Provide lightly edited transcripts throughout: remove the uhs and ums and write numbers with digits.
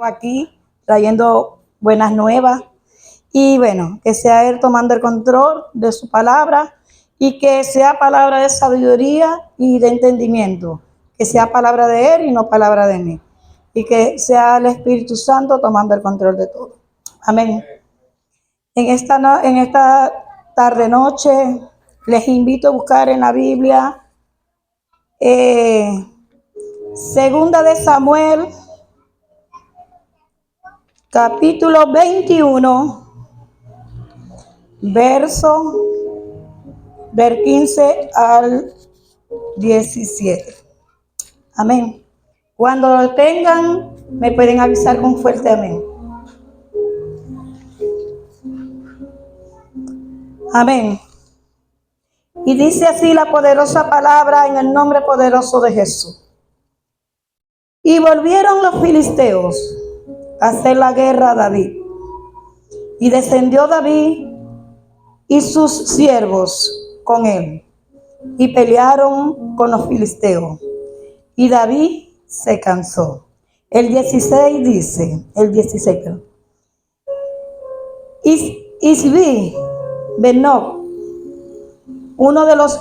aquí trayendo buenas nuevas y bueno, que sea Él tomando el control de su palabra y que sea palabra de sabiduría y de entendimiento, que sea palabra de Él y no palabra de mí, y que sea el Espíritu Santo tomando el control de todo. Amén. En esta tarde noche les invito a buscar en la Biblia Segunda de Samuel, capítulo 21, del 15 al 17. Amén. Cuando lo tengan, me pueden avisar con fuerte amén. Amén. Y dice así la poderosa palabra en el nombre poderoso de Jesús. Y volvieron los filisteos a hacer la guerra a David. Y descendió David y sus siervos con él. Y pelearon con los filisteos. Y David se cansó. El 16 dice, perdón. Isbi Benob, uno de los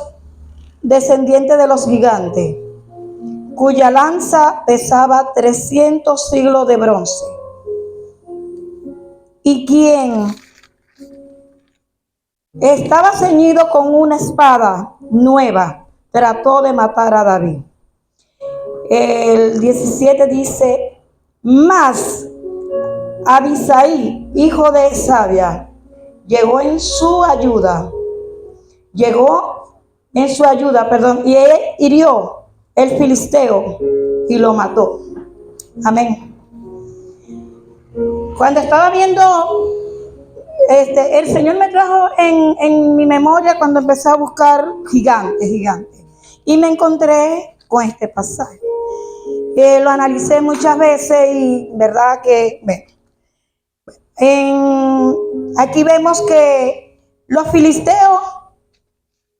descendientes de los gigantes, cuya lanza pesaba 300 siglos de bronce, y quien estaba ceñido con una espada nueva, trató de matar a David. El 17 dice, mas Abisai, hijo de Sabia, llegó en su ayuda, y él hirió el filisteo y lo mató. Amén. Cuando estaba viendo, el Señor me trajo en mi memoria cuando empecé a buscar gigantes, y me encontré con este pasaje. Lo analicé muchas veces y verdad que aquí vemos que los filisteos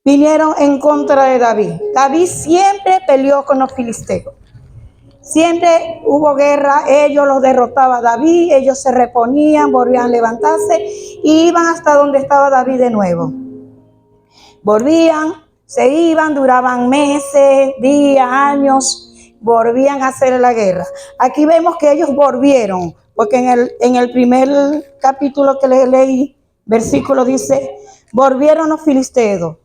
vinieron en contra de David. David siempre peleó con los filisteos. Siempre hubo guerra, ellos los derrotaban a David, ellos se reponían, volvían a levantarse y iban hasta donde estaba David de nuevo. Volvían, se iban, duraban meses, días, años, volvían a hacer la guerra. Aquí vemos que ellos volvieron, porque en el primer capítulo que les leí, versículo dice, volvieron los filisteos,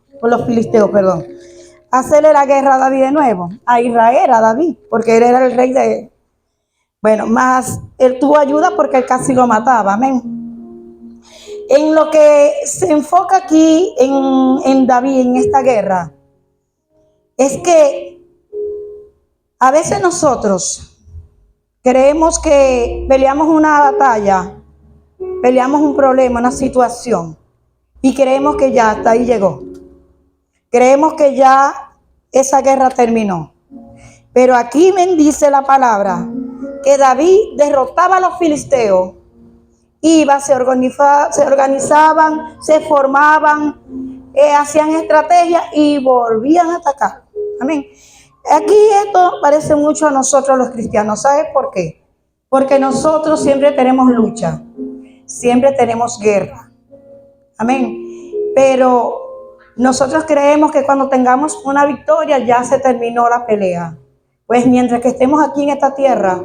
a hacerle la guerra a David de nuevo, a Israel, a David, porque él era el rey de él. Bueno, más él tuvo ayuda porque él casi lo mataba, amén. En lo que se enfoca aquí en David, en esta guerra, es que a veces nosotros creemos que peleamos una batalla, peleamos un problema, una situación, y creemos que ya hasta ahí llegó. Creemos que ya esa guerra terminó. Pero aquí me dice la palabra que David derrotaba a los filisteos, iba, se organizaban, se formaban, hacían estrategias y volvían a atacar. Amén. Aquí esto parece mucho a nosotros los cristianos. ¿Sabes por qué? Porque nosotros siempre tenemos lucha, siempre tenemos guerra. Amén. Pero nosotros creemos que cuando tengamos una victoria ya se terminó la pelea. Pues mientras que estemos aquí en esta tierra,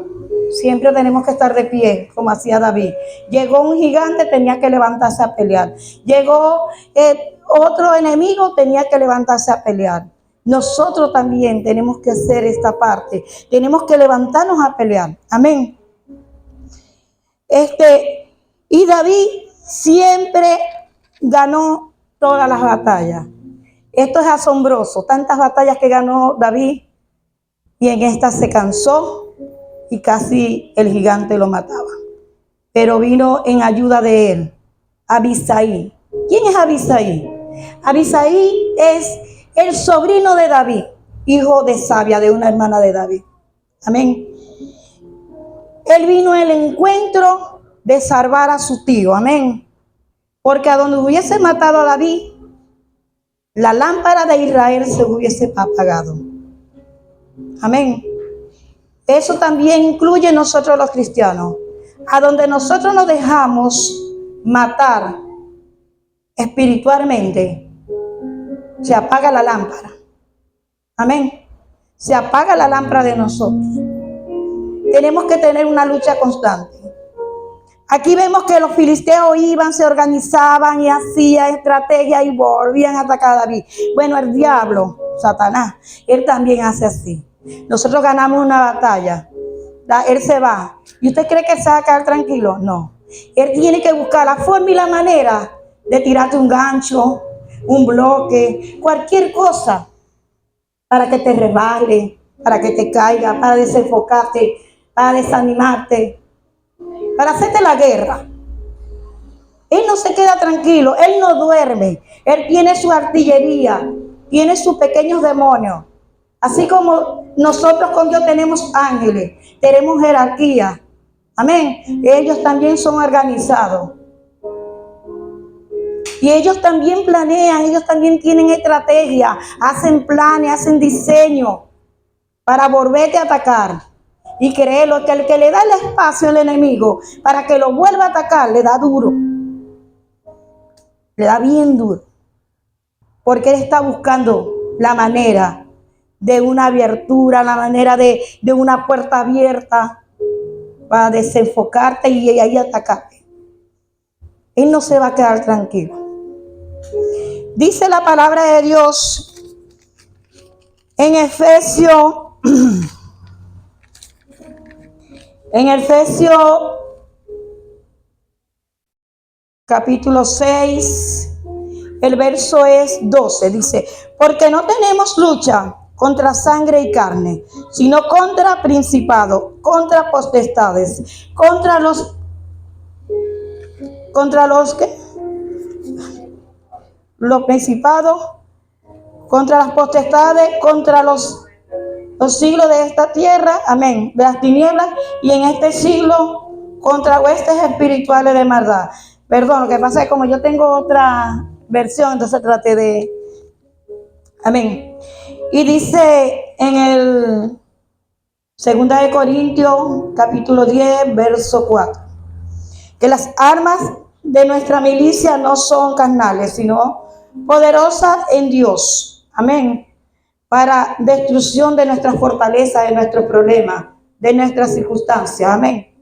siempre tenemos que estar de pie, como hacía David. Llegó un gigante, tenía que levantarse a pelear. Llegó otro enemigo, tenía que levantarse a pelear. Nosotros también tenemos que hacer esta parte. Tenemos que levantarnos a pelear. Amén. Y David siempre ganó todas las batallas. Esto es asombroso. Tantas batallas que ganó David y en esta se cansó y casi el gigante lo mataba. Pero vino en ayuda de él Abisai. ¿Quién es Abisai? Abisai es el sobrino de David, hijo de Sabia, de una hermana de David. Amén. Él vino al encuentro de salvar a su tío. Amén. Porque a donde hubiese matado a David, la lámpara de Israel se hubiese apagado. Amén. Eso también incluye nosotros los cristianos. A donde nosotros nos dejamos matar espiritualmente, se apaga la lámpara. Amén. Se apaga la lámpara de nosotros. Tenemos que tener una lucha constante. Aquí vemos que los filisteos iban, se organizaban y hacían estrategia y volvían a atacar a David. Bueno, el diablo, Satanás, él también hace así. Nosotros ganamos una batalla, él se va. ¿Y usted cree que se va a quedar tranquilo? No. Él tiene que buscar la forma y la manera de tirarte un gancho, un bloque, cualquier cosa para que te resbale, para que te caiga, para desenfocarte, para desanimarte, para hacerte la guerra. Él no se queda tranquilo, él no duerme, él tiene su artillería, tiene sus pequeños demonios. Así como nosotros con Dios tenemos ángeles, tenemos jerarquía. Amén. Ellos también son organizados. Y ellos también planean, ellos también tienen estrategia, hacen planes, hacen diseño para volverte a atacar. Y créelo, que el que le da el espacio al enemigo para que lo vuelva a atacar, le da duro. Le da bien duro. Porque él está buscando la manera de una abertura, la manera de una puerta abierta para desenfocarte y ahí atacarte. Él no se va a quedar tranquilo. Dice la palabra de Dios en Efesios, capítulo 6, el verso es 12, dice, porque no tenemos lucha contra sangre y carne, sino contra principados, contra potestades, contra los principados, contra las potestades, contra los siglos de esta tierra, amén, de las tinieblas, y en este siglo contra huestes espirituales de maldad. Perdón, lo que pasa es que como yo tengo otra versión, entonces traté de, amén. Y dice en el 2 de Corintios, capítulo 10, verso 4, que las armas de nuestra milicia no son carnales, sino poderosas en Dios, amén, para destrucción de nuestras fortalezas, de nuestros problemas, de nuestras circunstancias, amén.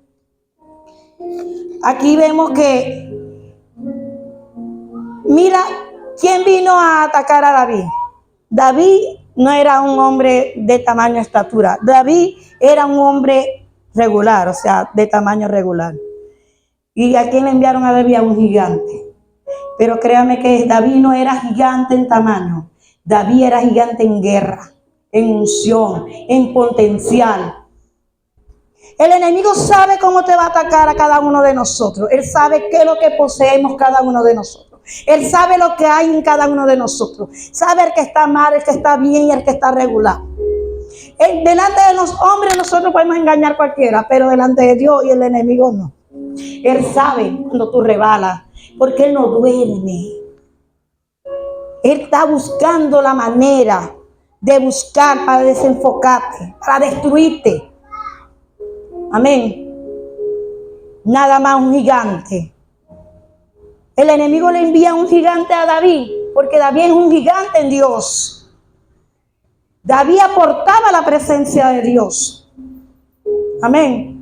Aquí vemos que, mira, ¿quién vino a atacar a David? David no era un hombre de tamaño estatura, David era un hombre regular, o sea, de tamaño regular. ¿Y a quién le enviaron a David? A un gigante. Pero créame que David no era gigante en tamaño, David era gigante en guerra, en unción, en potencial. El enemigo sabe cómo te va a atacar a cada uno de nosotros. Él sabe qué es lo que poseemos cada uno de nosotros. Él sabe lo que hay en cada uno de nosotros. Sabe el que está mal, el que está bien y el que está regular. Delante de los hombres nosotros podemos engañar a cualquiera, pero delante de Dios y el enemigo no. Él sabe cuando tú rebalas, porque Él no duerme. Él está buscando la manera de buscar para desenfocarte, para destruirte. Amén. Nada más un gigante. El enemigo le envía un gigante a David, porque David es un gigante en Dios. David aportaba la presencia de Dios. Amén.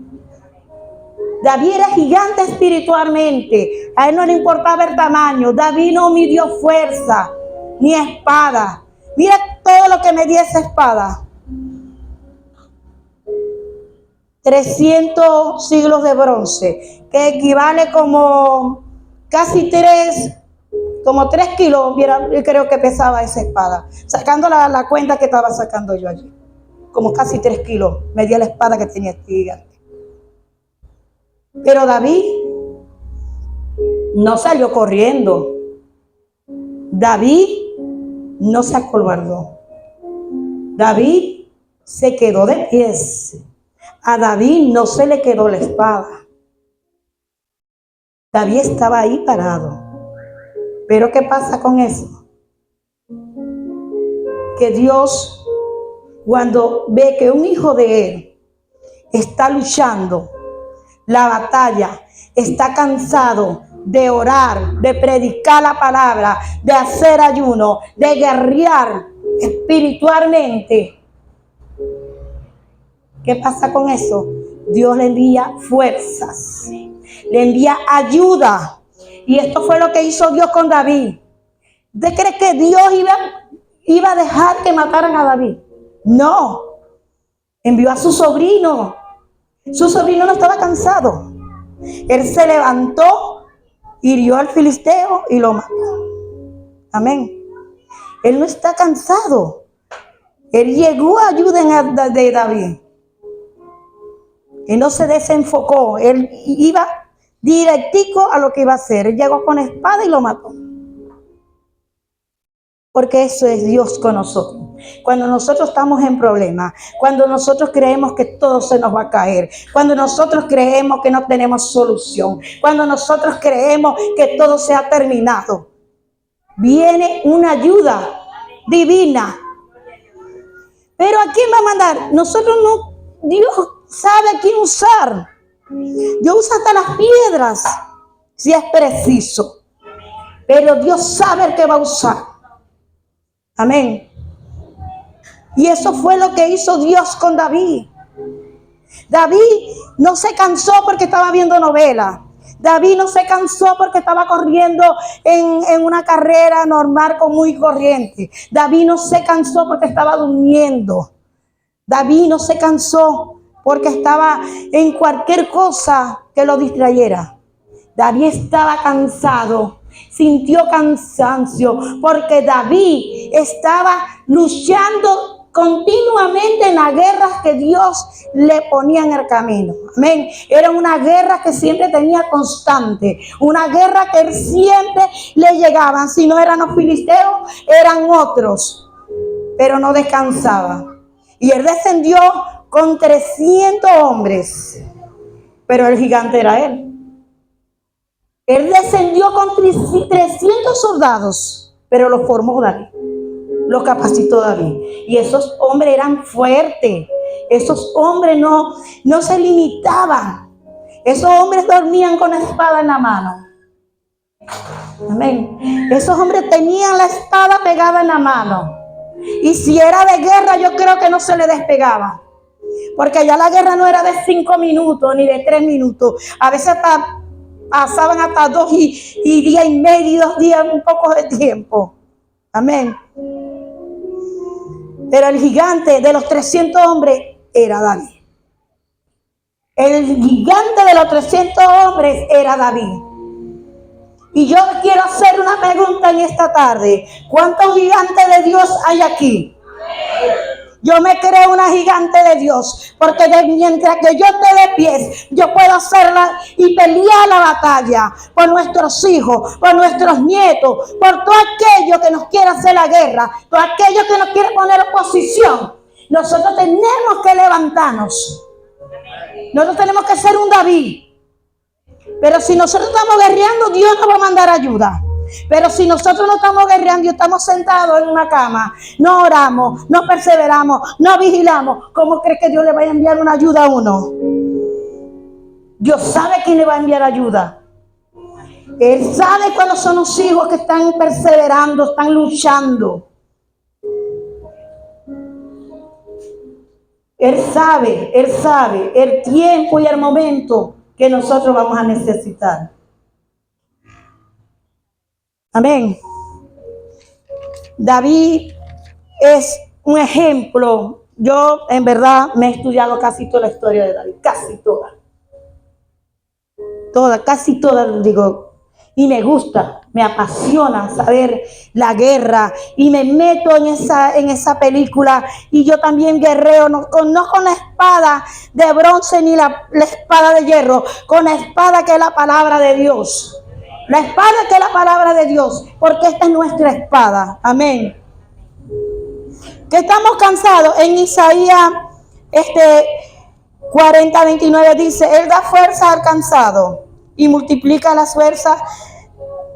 David era gigante espiritualmente. A él no le importaba el tamaño. David no midió fuerza ni espada. Mira todo lo que medía esa espada. 300 siglos de bronce, que equivale como casi 3 kilos, yo creo que pesaba esa espada. Sacando la cuenta que estaba sacando yo allí. Como casi 3 kilos medía la espada que tenía este gigante. Pero David no salió corriendo. David no se acobardó. David se quedó de pies. A David no se le quedó la espada. David estaba ahí parado. Pero ¿qué pasa con eso? Que Dios, cuando ve que un hijo de él está luchando la batalla, está cansado de orar, de predicar la palabra, de hacer ayuno, de guerrear espiritualmente, ¿qué pasa con eso? Dios le envía fuerzas, le envía ayuda. Y esto fue lo que hizo Dios con David. ¿Usted cree que Dios iba a dejar que mataran a David? No. Envió a su sobrino. Su sobrino no estaba cansado. Él se levantó, hirió al filisteo y lo mató. Amén. Él no está cansado. Él llegó a ayuda de David. Él no se desenfocó. Él iba directico a lo que iba a hacer. Él llegó con espada y lo mató. Porque eso es Dios con nosotros. Cuando nosotros estamos en problemas, cuando nosotros creemos que todo se nos va a caer, cuando nosotros creemos que no tenemos solución, cuando nosotros creemos que todo se ha terminado, viene una ayuda divina. Pero ¿a quién va a mandar? Nosotros no, Dios sabe a quién usar. Dios usa hasta las piedras, si es preciso. Pero Dios sabe el que va a usar. Amén. Y eso fue lo que hizo Dios con David. David no se cansó porque estaba viendo novela. David no se cansó porque estaba corriendo en una carrera normal común y corriente. David no se cansó porque estaba durmiendo. David no se cansó porque estaba en cualquier cosa que lo distrayera. David estaba cansado, sintió cansancio, porque David estaba luchando continuamente en las guerras que Dios le ponía en el camino. Amén. Era una guerra que siempre tenía constante, una guerra que siempre le llegaban. Si no eran los filisteos, eran otros, pero no descansaba. Y él descendió con 300 hombres, pero el gigante era él. Él descendió con 300 soldados, pero los formó David, los capacitó David. Y esos hombres eran fuertes. Esos hombres no se limitaban. Esos hombres dormían con la espada en la mano. Amén. Esos hombres tenían la espada pegada en la mano. Y si era de guerra, yo creo que no se le despegaba. Porque ya la guerra no era de 5 minutos ni de 3 minutos. A veces pasaban hasta 2 y día y medio, 2 días, un poco de tiempo. Amén. Pero el gigante de los 300 hombres era David. El gigante de los 300 hombres era David. Y yo quiero hacer una pregunta en esta tarde. ¿Cuántos gigantes de Dios hay aquí? Yo me creo una gigante de Dios, porque mientras que yo esté de pies, yo puedo hacerla y pelear la batalla por nuestros hijos, por nuestros nietos, por todo aquello que nos quiera hacer la guerra, por aquello que nos quiere poner oposición. Nosotros tenemos que levantarnos. Nosotros tenemos que ser un David. Pero si nosotros estamos guerreando, Dios nos va a mandar ayuda. Pero si nosotros no estamos guerreando y estamos sentados en una cama, no oramos, no perseveramos, no vigilamos, ¿cómo cree que Dios le va a enviar una ayuda a uno? Dios sabe quién le va a enviar ayuda. Él sabe cuáles son los hijos que están perseverando, están luchando. Él sabe el tiempo y el momento que nosotros vamos a necesitar. Amén. David es un ejemplo. Yo en verdad me he estudiado casi toda la historia de David, casi toda. Casi toda, digo. Y me gusta, me apasiona saber la guerra. Y me meto en esa película. Y yo también guerreo, no con la espada de bronce ni la espada de hierro, con la espada que es la palabra de Dios. La espada que es la palabra de Dios, porque esta es nuestra espada. Amén. Que estamos cansados. En Isaías 40:29 dice: Él da fuerza al cansado y multiplica las fuerzas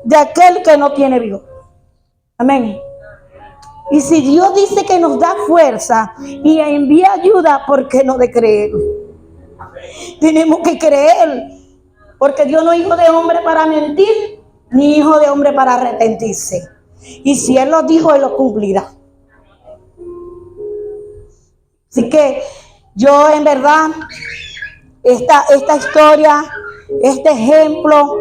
de aquel que no tiene vigor. Amén. Y si Dios dice que nos da fuerza y envía ayuda, ¿por qué no de creer? Tenemos que creer, porque Dios no es hijo de hombre para mentir, ni hijo de hombre para arrepentirse. Y si Él lo dijo, Él lo cumplirá. Así que yo en verdad, esta historia, este ejemplo,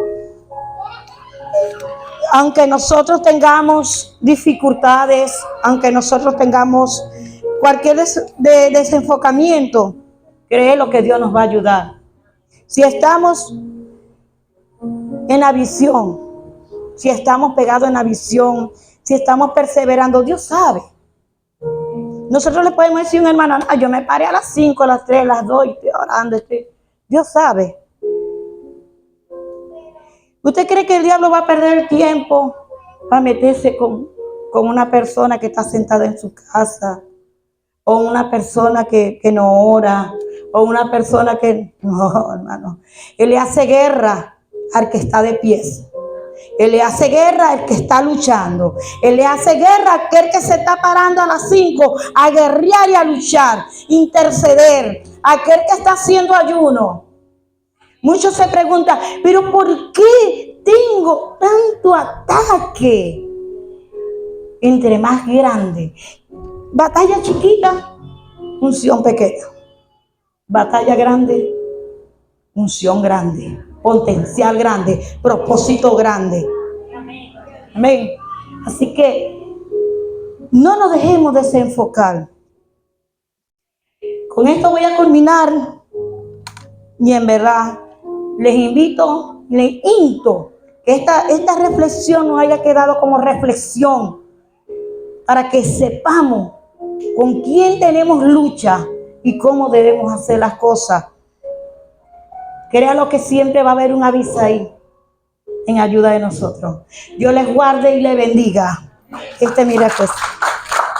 aunque nosotros tengamos dificultades, aunque nosotros tengamos cualquier desenfocamiento, créelo que Dios nos va a ayudar. Si estamos en la visión, si estamos pegados en la visión, si estamos perseverando, Dios sabe. Nosotros le podemos decir a un hermano, no, yo me paré a las 5, a las 3, a las 2 y estoy orando. Dios sabe. ¿Usted cree que el diablo va a perder el tiempo para meterse con una persona que está sentada en su casa? O una persona que no ora, o una persona que... No, hermano. Él le hace guerra al que está de pies. Él le hace guerra al que está luchando. Él le hace guerra a aquel que se está parando a las 5 a guerrear y a luchar, interceder. Aquel que está haciendo ayuno. Muchos se preguntan, pero ¿por qué tengo tanto ataque? Entre más grande. Batalla chiquita, unción pequeña. Batalla grande, unción grande. Potencial grande, propósito grande. Amén. Así que no nos dejemos desenfocar. Con esto voy a culminar. Y en verdad, les invito, les insto que esta reflexión nos haya quedado como reflexión para que sepamos con quién tenemos lucha y cómo debemos hacer las cosas. Créalo que siempre va a haber un aviso ahí en ayuda de nosotros. Dios les guarde y les bendiga. Este milagro.